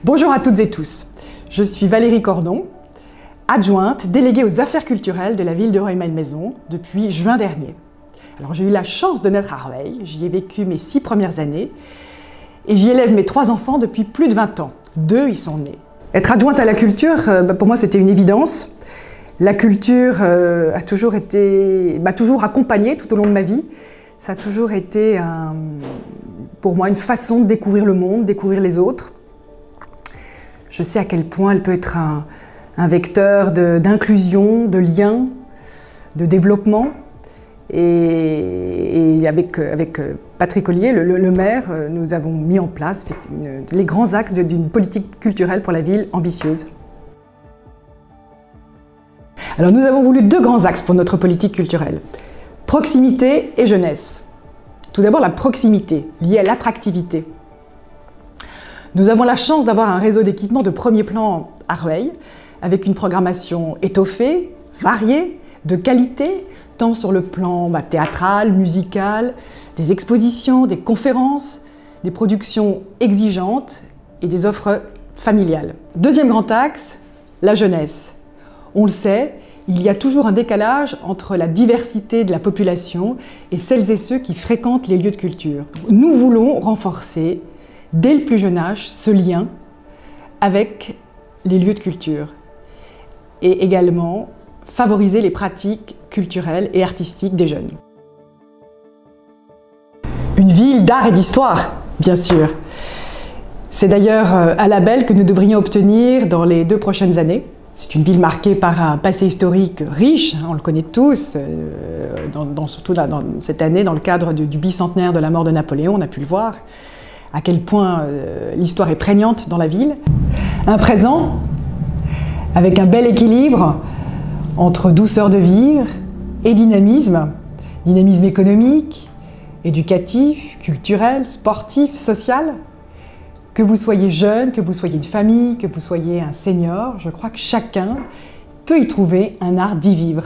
Bonjour à toutes et tous, je suis Valérie Cordon, adjointe déléguée aux affaires culturelles de la ville de Rueil-Malmaison depuis juin dernier. Alors j'ai eu la chance de naître à Rueil, j'y ai vécu mes 6 premières années et j'y élève mes 3 enfants depuis plus de 20 ans. 2 y sont nés. Être adjointe à la culture, pour moi c'était une évidence. La culture m'a toujours accompagnée tout au long de ma vie. Ça a toujours été pour moi une façon de découvrir le monde, découvrir les autres. Je sais à quel point elle peut être un vecteur d'inclusion, de lien, de développement. Et avec Patrick Ollier, le maire, nous avons mis en place les grands axes d'une politique culturelle pour la ville ambitieuse. Alors nous avons voulu 2 grands axes pour notre politique culturelle. Proximité et jeunesse. Tout d'abord la proximité, liée à l'attractivité. Nous avons la chance d'avoir un réseau d'équipements de premier plan à Rueil, avec une programmation étoffée, variée, de qualité, tant sur le plan théâtral, musical, des expositions, des conférences, des productions exigeantes et des offres familiales. Deuxième grand axe, la jeunesse. On le sait, il y a toujours un décalage entre la diversité de la population et celles et ceux qui fréquentent les lieux de culture. Nous voulons renforcer, dès le plus jeune âge, ce lien avec les lieux de culture et également favoriser les pratiques culturelles et artistiques des jeunes. Une ville d'art et d'histoire, bien sûr. C'est d'ailleurs un label que nous devrions obtenir dans les 2 prochaines années. C'est une ville marquée par un passé historique riche, on le connaît tous, surtout cette année dans le cadre du bicentenaire de la mort de Napoléon, on a pu le voir, à quel point l'histoire est prégnante dans la ville. Un présent avec un bel équilibre entre douceur de vivre et dynamisme économique, éducatif, culturel, sportif, social. Que vous soyez jeune, que vous soyez une famille, que vous soyez un senior, je crois que chacun peut y trouver un art d'y vivre.